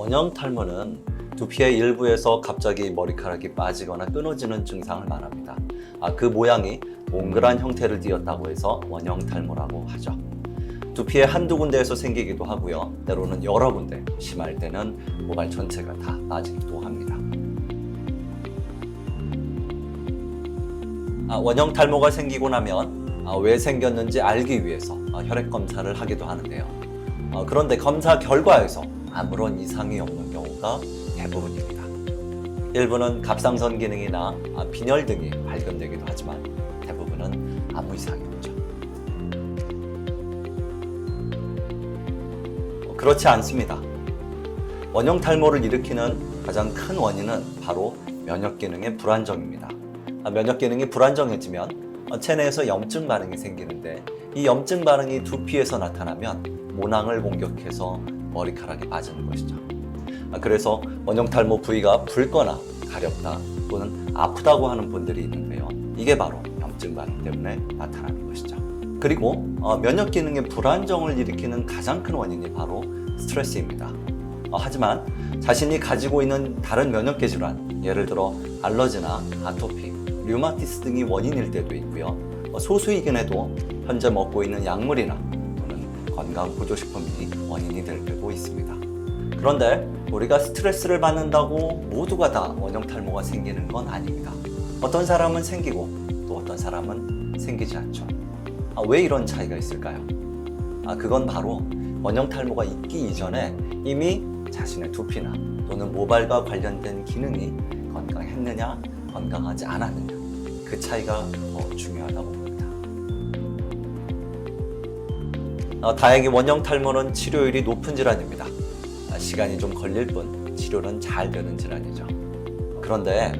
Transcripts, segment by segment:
원형 탈모는 두피의 일부에서 갑자기 머리카락이 빠지거나 끊어지는 증상을 말합니다. 그 모양이 동그란 형태를 띠었다고 해서 원형 탈모라고 하죠. 두피의 한두 군데에서 생기기도 하고요. 때로는 여러 군데, 심할 때는 모발 전체가 다 빠지기도 합니다. 원형 탈모가 생기고 나면 왜 생겼는지 알기 위해서 혈액 검사를 하기도 하는데요. 그런데 검사 결과에서 아무런 이상이 없는 경우가 대부분입니다. 일부는 갑상선 기능이나 빈혈 등이 발견되기도 하지만 대부분은 아무 이상이 없죠. 그렇지 않습니다. 원형 탈모를 일으키는 가장 큰 원인은 바로 면역 기능의 불안정입니다. 면역 기능이 불안정해지면 체내에서 염증 반응이 생기는데 이 염증 반응이 두피에서 나타나면 모낭을 공격해서 머리카락이 빠지는 것이죠. 그래서 원형 탈모 부위가 붉거나 가렵다 또는 아프다고 하는 분들이 있는데요. 이게 바로 염증 반응 때문에 나타나는 것이죠. 그리고 면역 기능의 불안정을 일으키는 가장 큰 원인이 바로 스트레스입니다. 하지만 자신이 가지고 있는 다른 면역계 질환, 예를 들어 알러지나 아토피, 류마티스 등이 원인일 때도 있고요. 소수이긴 해도 현재 먹고 있는 약물이나 또는 건강보조식품이 원인이 될 때도 있습니다. 그런데 우리가 스트레스를 받는다고 모두가 다 원형 탈모가 생기는 건 아닙니다. 어떤 사람은 생기고 또 어떤 사람은 생기지 않죠. 왜 이런 차이가 있을까요? 그건 바로 원형 탈모가 있기 이전에 이미 자신의 두피나 또는 모발과 관련된 기능이 건강했느냐 건강하지 않았느냐 그 차이가 더 중요하다고 봅니다. 다행히 원형 탈모는 치료율이 높은 질환입니다. 시간이 좀 걸릴 뿐 치료는 잘 되는 질환이죠. 그런데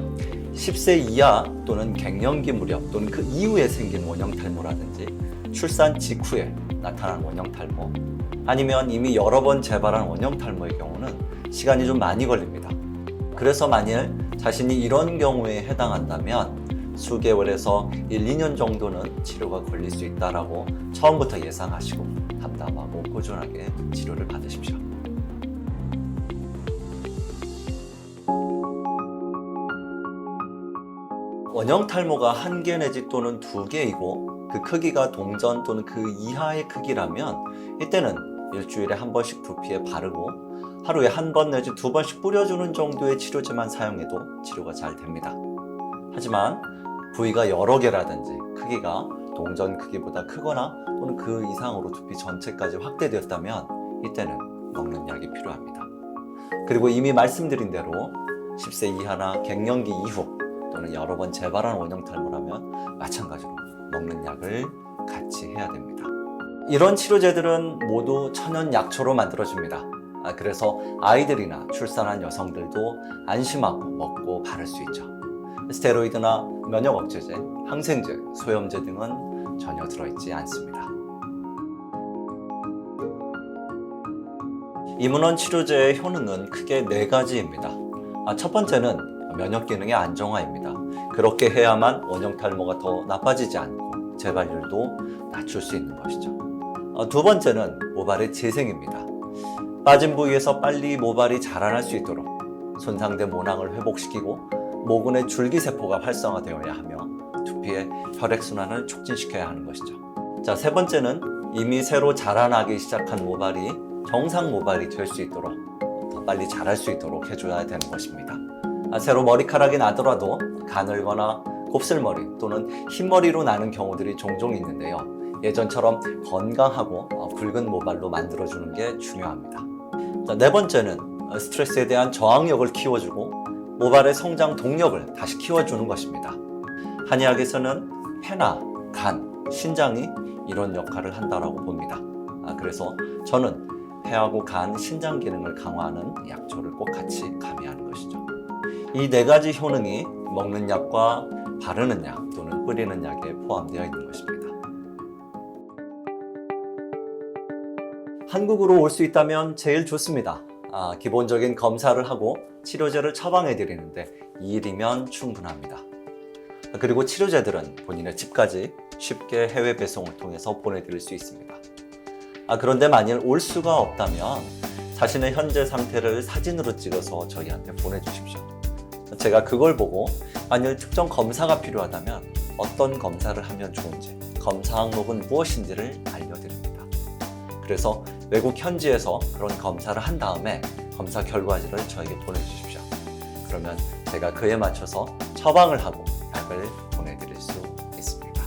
10세 이하 또는 갱년기 무렵 또는 그 이후에 생긴 원형 탈모라든지 출산 직후에 나타난 원형 탈모 아니면 이미 여러 번 재발한 원형 탈모의 경우는 시간이 좀 많이 걸립니다. 그래서 만일 자신이 이런 경우에 해당한다면 수개월에서 1, 2년 정도는 치료가 걸릴 수 있다라고 처음부터 예상하시고 담담하고 꾸준하게 치료를 받으십시오. 원형 탈모가 1개 내지 또는 2개이고 그 크기가 동전 또는 그 이하의 크기라면 이때는 일주일에 한 번씩 두피에 바르고 하루에 한 번 내지 2번씩 뿌려주는 정도의 치료제만 사용해도 치료가 잘 됩니다. 하지만 부위가 여러 개라든지 크기가 동전 크기보다 크거나 또는 그 이상으로 두피 전체까지 확대되었다면 이때는 먹는 약이 필요합니다. 그리고 이미 말씀드린 대로 10세 이하나 갱년기 이후 또는 여러 번 재발한 원형 탈모라면 마찬가지로 먹는 약을 같이 해야 됩니다. 이런 치료제들은 모두 천연 약초로 만들어집니다. 그래서 아이들이나 출산한 여성들도 안심하고 먹고 바를 수 있죠. 스테로이드나 면역 억제제, 항생제, 소염제 등은 전혀 들어있지 않습니다. 이문원 치료제의 효능은 크게 4가지입니다. 첫 번째는 면역 기능의 안정화입니다. 그렇게 해야만 원형 탈모가 더 나빠지지 않고 재발률도 낮출 수 있는 것이죠. 두 번째는 모발의 재생입니다. 빠진 부위에서 빨리 모발이 자라날 수 있도록 손상된 모낭을 회복시키고 모근의 줄기세포가 활성화되어야 하며 두피의 혈액순환을 촉진시켜야 하는 것이죠. 세 번째는 이미 새로 자라나기 시작한 모발이 정상 모발이 될 수 있도록 더 빨리 자랄 수 있도록 해줘야 되는 것입니다. 새로 머리카락이 나더라도 가늘거나 곱슬머리 또는 흰머리로 나는 경우들이 종종 있는데요. 예전처럼 건강하고 굵은 모발로 만들어주는 게 중요합니다. 네 번째는 스트레스에 대한 저항력을 키워주고 모발의 성장 동력을 다시 키워주는 것입니다. 한의학에서는 폐나 간, 신장이 이런 역할을 한다고 봅니다. 그래서 저는 폐하고 간, 신장 기능을 강화하는 약초를 꼭 같이 가미하는 것이죠. 이 4가지 효능이 먹는 약과 바르는 약 또는 뿌리는 약에 포함되어 있는 것입니다. 한국으로 올 수 있다면 제일 좋습니다. 기본적인 검사를 하고 치료제를 처방해 드리는데 2일이면 충분합니다. 그리고 치료제들은 본인의 집까지 쉽게 해외 배송을 통해서 보내드릴 수 있습니다. 그런데 만일 올 수가 없다면 자신의 현재 상태를 사진으로 찍어서 저희한테 보내주십시오. 제가 그걸 보고 만일 특정 검사가 필요하다면 어떤 검사를 하면 좋은지, 검사 항목은 무엇인지를 알려드립니다. 그래서 외국 현지에서 그런 검사를 한 다음에 검사 결과지를 저에게 보내주십시오. 그러면 제가 그에 맞춰서 처방을 하고 약을 보내드릴 수 있습니다.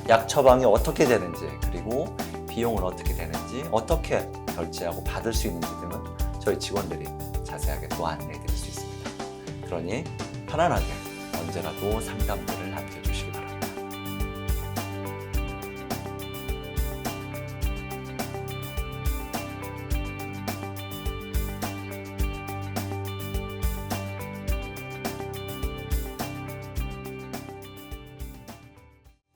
약 처방이 어떻게 되는지, 그리고 비용은 어떻게 되는지, 어떻게 결제하고 받을 수 있는지 등은 저희 직원들이 자세하게 또 안내해 드릴 수 있습니다. 그러니 편안하게 언제라도 상담들을